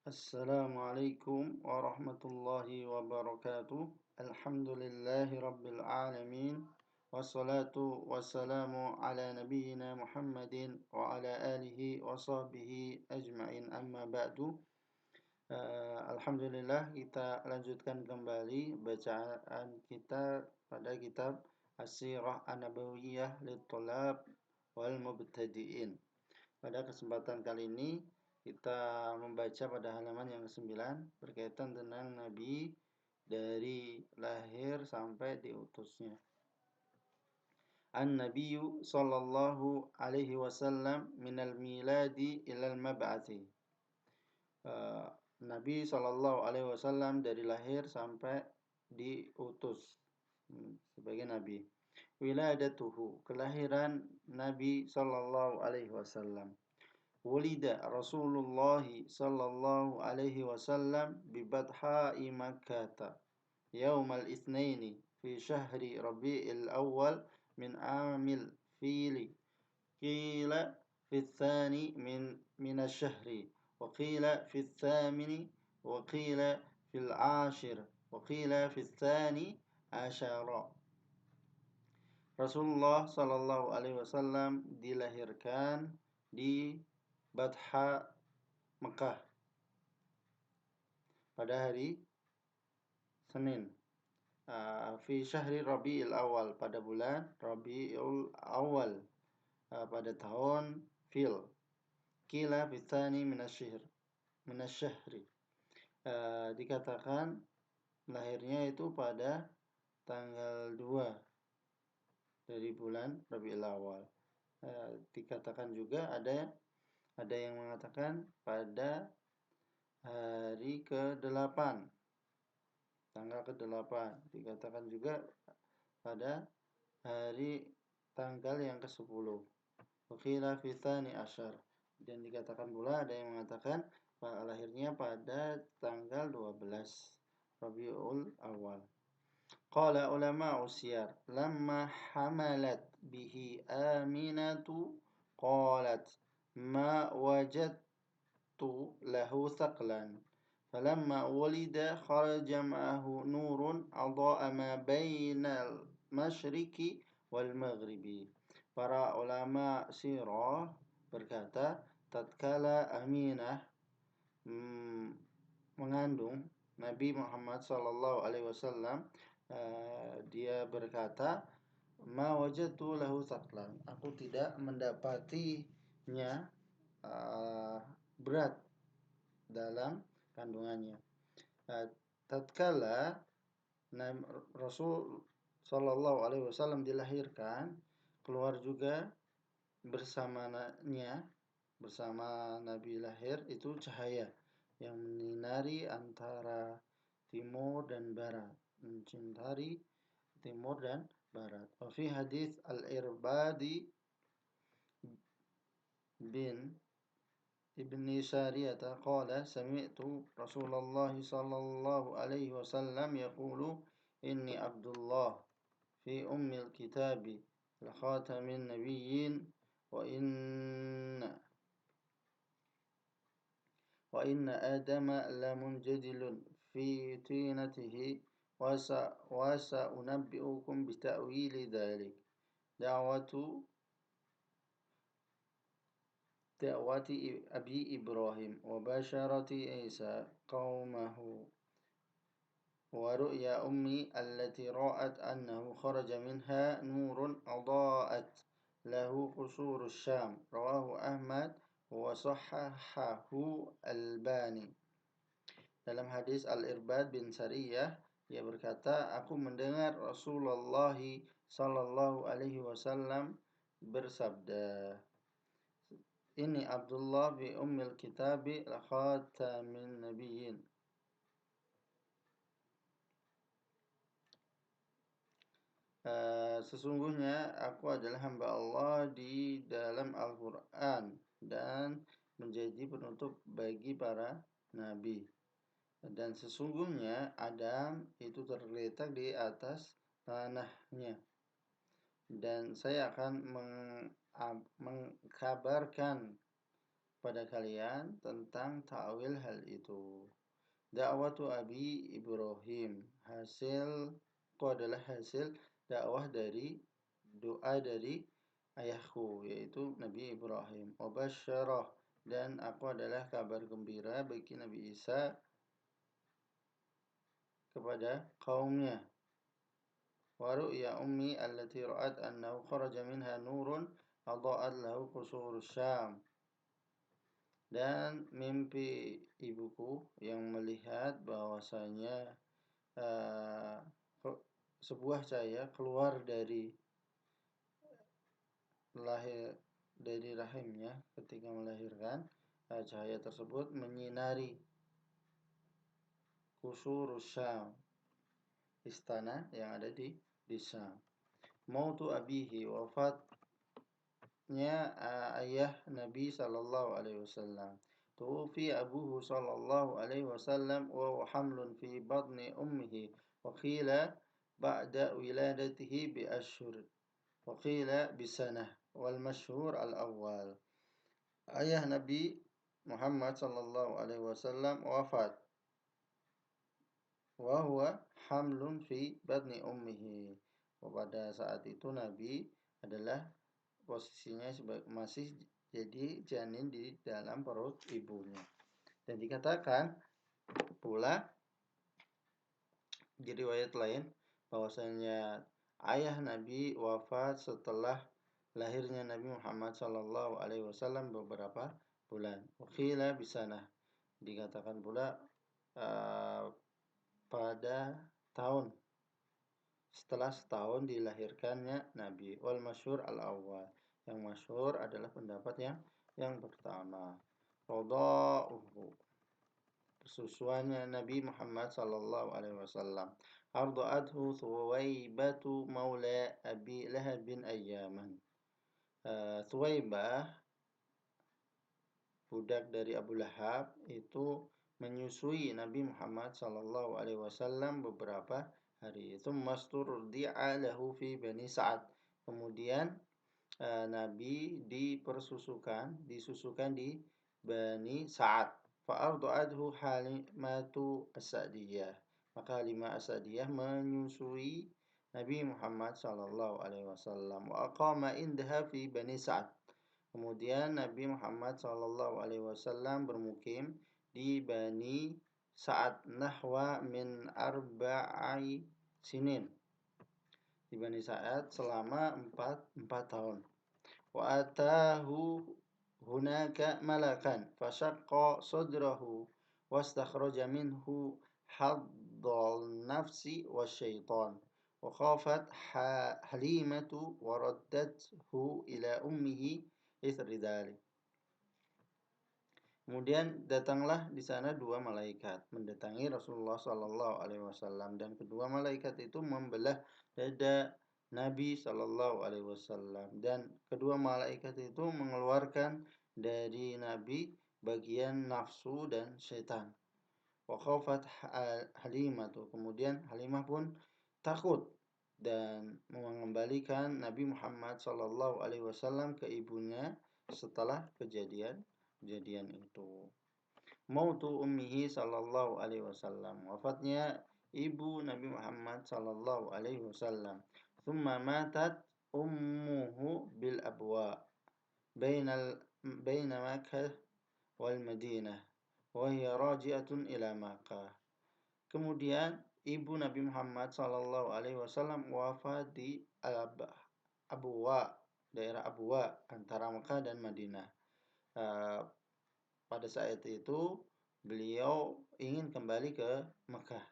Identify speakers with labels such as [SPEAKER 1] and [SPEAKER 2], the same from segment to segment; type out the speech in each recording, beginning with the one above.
[SPEAKER 1] Assalamualaikum warahmatullahi wabarakatuh. Alhamdulillahi rabbil alamin. Wassalatu wassalamu ala nabiyyina Muhammadin wa ala alihi wa sahbihi ajma'in amma ba'du. Alhamdulillah kita lanjutkan kembali bacaan kita pada kitab As-Sirah An-Nabawiyah Lit-Thalab wal Mubtadi'in. Pada kesempatan kali ini kita membaca pada halaman yang ke-9 berkaitan tentang Nabi dari lahir sampai diutusnya. An-Nabiyyu sallallahu alaihi wasallam minal miladi ilal mab'atsi. Nabi sallallahu alaihi wasallam dari lahir sampai diutus sebagai nabi. Wiladatuhu, kelahiran Nabi sallallahu alaihi wasallam. Wulida Rasulullah sallallahu alaihi wasallam bi Badha'i Makkah yaumal itsnaini fi syahri Rabi'il Awwal min amil fili qila fi tsani min asy-syahri wa qila fi tsamini wa qila fil 'ashir wa qila fi tsani asyara. Rasulullah sallallahu alaihi wasallam dilahirkan di Badha Mekah pada hari Senin. Fi syahri Rabi'il Awal, pada bulan Rabi'ul Awal, pada tahun Fil. Kila fitsani minasyahri. Dikatakan lahirnya itu pada tanggal 2 dari bulan Rabi'ul Awal. Dikatakan juga ada yang mengatakan pada hari ke-8, tanggal ke-8. Dikatakan juga pada hari tanggal yang ke-10. Wakila fi tsani asyar. Dan dikatakan pula ada yang mengatakan lahirnya pada tanggal 12 Rabiul Awal. Qala ulama usyar lamma hamalat bihi Aminatu qalat ma wajadtu lahu thaqlan falamma walida kharaja ma'ahu nurun adha'a ma bainal masyriqi wal maghribi. Para ulama sirah berkata tatkala Aminah mengandung Nabi Muhammad sallallahu alaihi wasallam, dia berkata ma wajadtu lahu thaqlan, aku tidak mendapatinya berat dalam kandungannya. Tatkala Rasul sallallahu alaihi wasallam dilahirkan, keluar juga bersama Nabi lahir itu cahaya yang menyinari antara timur dan barat, mencintari timur dan barat. Wa fi hadis Al-Irbadi bin Ibni Sariyata qala sami'tu Rasulullah sallallahu alaihi wasallam yaqulu inni Abdullah fi ummil kitabi la khatamin nabiyyin wa inna Adama la munjadilun fi tinatihi wa sa'unabbi'ukum bi ta'wili dhalik. Da'wati Abi Ibrahim wa basharati Isa qaumahu wa ru'ya ummi allati ra'at annahu kharaja minha nurun adaa'at lahu qusuru Syam. Rawahu Ahmad wa sahhahahu Albani. Dalam hadis Al-Irbad bin Sariyah, dia berkata, aku mendengar Rasulullah sallallahu alaihi wasallam bersabda, ini Abdullah bi ummil kitabi la khatamin nabiyyin. Sesungguhnya aku adalah hamba Allah di dalam Al-Quran dan menjadi penutup bagi para nabi. Dan sesungguhnya Adam itu tergeletak di atas tanahnya. Dan saya akan mengkabarkan pada kalian tentang ta'wil hal itu. Da'watu Abi Ibrahim, hasilku adalah hasil dakwah dari doa dari ayahku, yaitu Nabi Ibrahim. Wabasyarah, dan aku adalah kabar gembira bagi Nabi Isa kepada kaumnya. Wa ru'ya ummi allati ra'at annahu kharaja minha nurun adha'at lahu qusur Syam. Dan mimpi ibuku yang melihat bahwasanya sebuah cahaya keluar dari rahimnya ketika melahirkan. Cahaya tersebut menyinari Qusur Syam, istana yang ada di Syam. Mautu abihi, wafatnya ayah Nabi sallallahu alaihi wasallam. Tuwfi abuhu sallallahu alaihi wasallam wa hamlun fi batni ummihi, wa qila ba'da wiladatihi bi ashhur, wa qila bi sanah, wal masyhur al awal. Ayah Nabi Muhammad sallallahu alaihi wasallam wafat wa huwa hamlun fi batni ummihi. Pada saat itu Nabi adalah posisinya masih jadi janin di dalam perut ibunya. Dan dikatakan pula di riwayat lain bahwasanya ayah Nabi wafat setelah lahirnya Nabi Muhammad sallallahu alaihi wasallam beberapa bulan. Wakila bisanah, dikatakan pula pada tahun setelah setahun dilahirkannya Nabi. Wal masyhur al awal, yang masyhur adalah pendapat yang pertama. Radha'uhu, persusuannya Nabi Muhammad sallallahu alaihi wasallam. Arda'athu Thuwaibatu maula Abi Lahab bin ayyaman. Thuwaibah, budak dari Abu Lahab, itu menyusui Nabi Muhammad sallallahu alaihi wasallam beberapa hari. Itu masturdi'a lahu fi Bani Sa'ad. Kemudian Nabi disusukan di Bani Sa'ad. Fa'arda'athu Halimatu As-Sa'diyah. Maka Halimah As-Sa'diyah menyusui Nabi Muhammad sallallahu alaihi wasallam. Wa aqama indaha fi Bani Sa'ad. Kemudian Nabi Muhammad sallallahu alaihi wasallam bermukim di Bani Sa'ad nahwa min arba'i sinin. Di Bani Sa'ad selama 4 tahun. Wa atahu hunaka malakan fashaqqa sadrahu wastakhraja minhu haddal nafsi wasyaitan. Wa khafat Halimatu wa raddathu ila ummihi ithri dzalik. Kemudian datanglah di sana 2 malaikat mendatangi Rasulullah sallallahu alaihi wasallam, dan kedua malaikat itu membelah dada Nabi sallallahu alaihi wasallam, dan kedua malaikat itu mengeluarkan dari Nabi bagian nafsu dan syaitan. Wa khafat Halimah, kemudian Halimah pun takut dan mengembalikan Nabi Muhammad sallallahu alaihi wasallam ke ibunya setelah kejadian itu. Mautu ummihi sallallahu alaihi wasallam, wafatnya ibu Nabi Muhammad sallallahu alaihi wasallam. Thumma matat ummuhu bil abwa baina Makkah wal Madinah wa hiya raji'atun ila Makkah. Kemudian ibu Nabi Muhammad sallallahu alaihi wasallam wafat di Abwa, daerah Abwa antara Makkah dan Madinah. Pada saat itu beliau ingin kembali ke Mekah.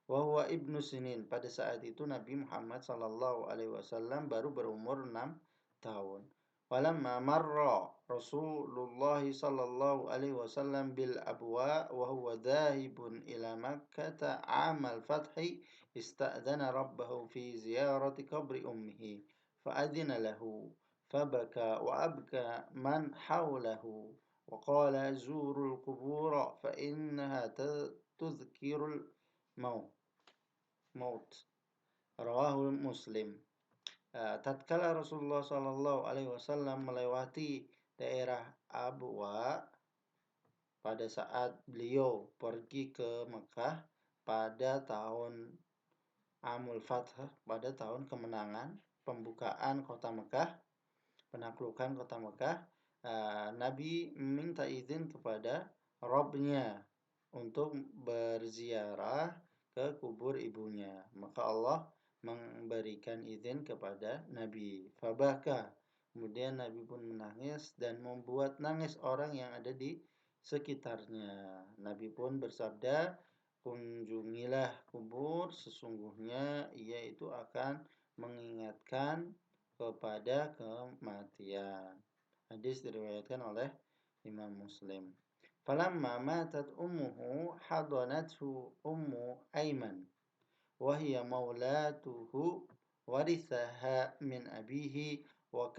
[SPEAKER 1] Wa huwa ibnu sinin, pada saat itu Nabi Muhammad sallallahu alaihi wasallam baru berumur 6 tahun. Walamma marra Rasulullah sallallahu alaihi wasallam bil abwa wa huwa dhahibun ila Makkah amal fathi, ista'dana rabbahu fi ziyarati qabri ummihi fa'adina lahu fabaka wa abka man hawlahu. وقال زوروا القبور فإنها تذكر الموت. Rawahu Muslim. Tatkala Rasulullah sallallahu alaihi wasallam melewati daerah abwa pada saat beliau pergi ke Mekah pada tahun Amul Fath, pada tahun kemenangan, pembukaan kota Mekah, penaklukan kota Mekah, Nabi meminta izin kepada Robnya untuk berziarah ke kubur ibunya. Maka Allah memberikan izin kepada Nabi. Fabaka. Kemudian Nabi pun menangis dan membuat nangis orang yang ada di sekitarnya. Nabi pun bersabda, kunjungilah kubur, sesungguhnya ia itu akan mengingatkan kepada kematian. Hadis diriwayatkan oleh Imam Muslim. Falamma matat ummuhu hadanathu ummu Aiman wa hiya maulatuhu warithaha min abihi wa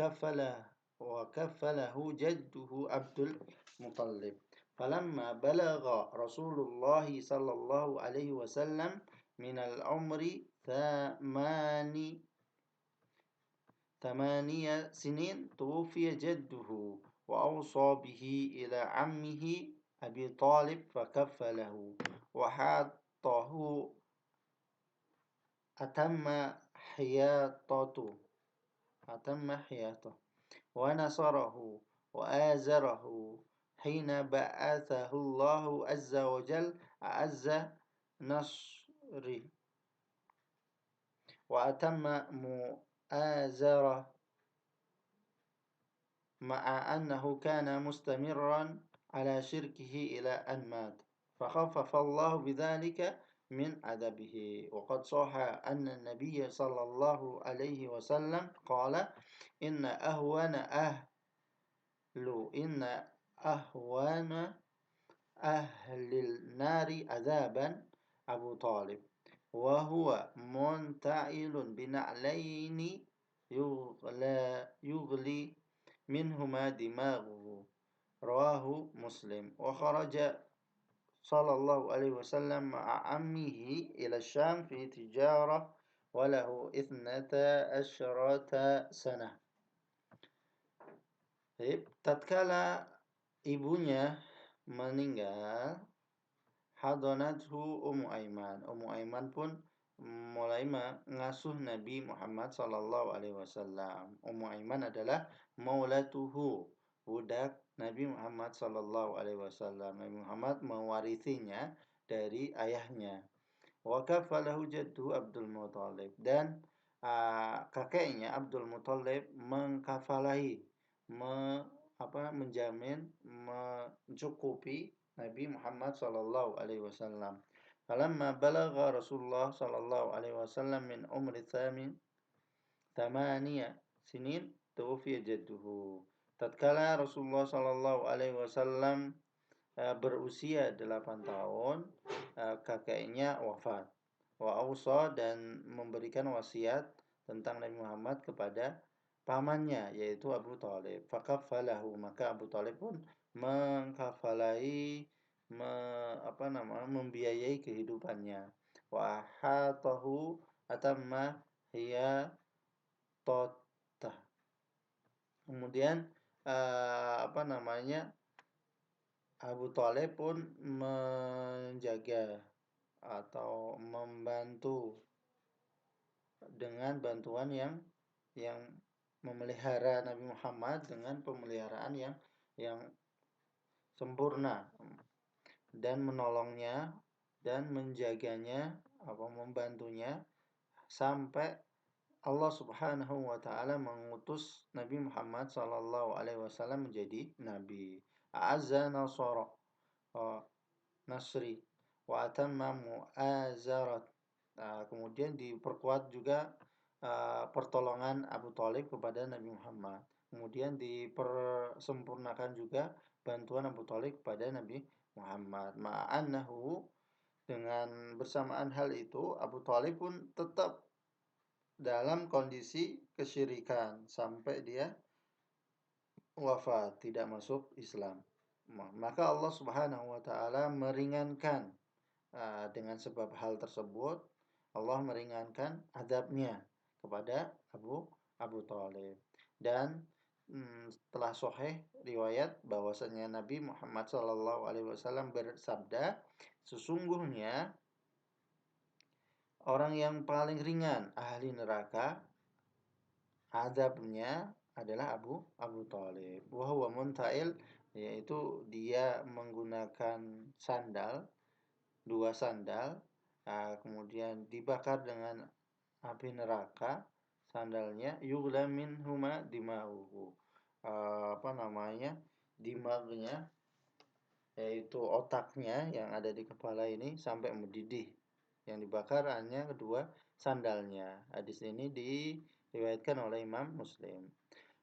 [SPEAKER 1] kafalahu jadduhu Abdul Muttalib. Falamma balagha Rasulullah sallallahu alaihi wasallam min al-umri ثمانية سنين توفي جده وأوصى به إلى عمه أبي طالب فكفله وحاطه أتم حياته ونصره وآزره حين بعثه الله عز وجل أعز نصره وأتم مؤازرة مع أنه كان مستمرا على شركه إلى أن مات فخفف الله بذلك من عذابه. وقد صح أن النبي صلى الله عليه وسلم قال إن أهون أهل النار عذابا أبو طالب وهو منتعل بنعلين يغلي منهما دماغه رواه مسلم. وخرج صلى الله عليه وسلم مع عمه إلى الشام في تجارة وله 12 سنة. Tatkala ibunya meninggal, hadanathu Ummu Aiman. Ummu Aiman pun mulai mengasuh Nabi Muhammad sallallahu alaihi wasallam. Ummu Aiman adalah maulatuhu, budak Nabi Muhammad sallallahu alaihi wasallam. Nabi Muhammad mewarisinya dari ayahnya. Wa kafalahu jaddu Abdul Muthalib, dan kakeknya Abdul Muthalib mengkafalahi, menjamin, mencukupi Nabi Muhammad sallallahu alaihi wasallam. Falamma balagha Rasulullah sallallahu alaihi wasallam min umri thamaniya sinin tuwfiya jadduhu. Tatkala Rasulullah sallallahu alaihi wasallam berusia 8 tahun, kakeknya wafat. Wa ausa, dan memberikan wasiat tentang Nabi Muhammad kepada pamannya, yaitu Abu Thalib. Fakaffalahu, maka Abu Thalib pun mengkafalai, membiayai kehidupannya. Wa hatahu atamma hiya tota. Kemudian Abu Thalib pun menjaga atau membantu dengan bantuan yang memelihara Nabi Muhammad dengan pemeliharaan yang sempurna, dan menolongnya dan menjaganya, membantunya sampai Allah Subhanahu wa taala mengutus Nabi Muhammad sallallahu alaihi wasallam menjadi nabi. A'azza nasri wa atamma mu'azarat. Kemudian diperkuat juga pertolongan Abu Thalib kepada Nabi Muhammad. Kemudian dipersempurnakan juga bantuan Abu Thalib kepada Nabi Muhammad. Ma'annahu, dengan bersamaan hal itu, Abu Thalib pun tetap dalam kondisi kesyirikan sampai dia wafat, tidak masuk Islam. Maka Allah Subhanahu wa taala meringankan, dengan sebab hal tersebut Allah meringankan azabnya kepada Abu Thalib. Dan telah sahih riwayat bahwasanya Nabi Muhammad SAW bersabda, sesungguhnya orang yang paling ringan ahli neraka azabnya adalah Abu Thalib. Wa huwa muntail, yaitu dia menggunakan sandal, dua sandal, kemudian dibakar dengan api neraka sandalnya, yughla minhuma dima'uhu. Apa namanya? Dimagnya, yaitu otaknya yang ada di kepala ini sampai mendidih. Yang dibakar hanya kedua sandalnya. Hadis ini diriwayatkan oleh Imam Muslim.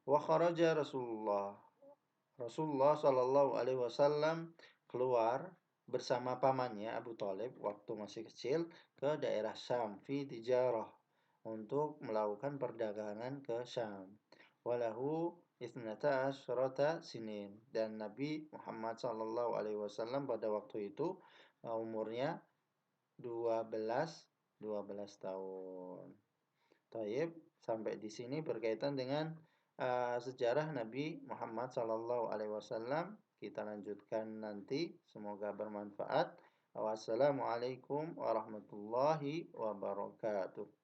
[SPEAKER 1] Wa kharaja Rasulullah Shallallahu alaihi wasallam keluar bersama pamannya Abu Thalib waktu masih kecil ke daerah Syam fi tijarah untuk melakukan perdagangan ke Syam. Walahu isnata asyrata sinin, dan Nabi Muhammad Shallallahu alaihi wasallam pada waktu itu umurnya 12 tahun. Taib, sampai di sini berkaitan dengan sejarah Nabi Muhammad SAW. Kita lanjutkan nanti. Semoga bermanfaat. Wassalamualaikum warahmatullahi wabarakatuh.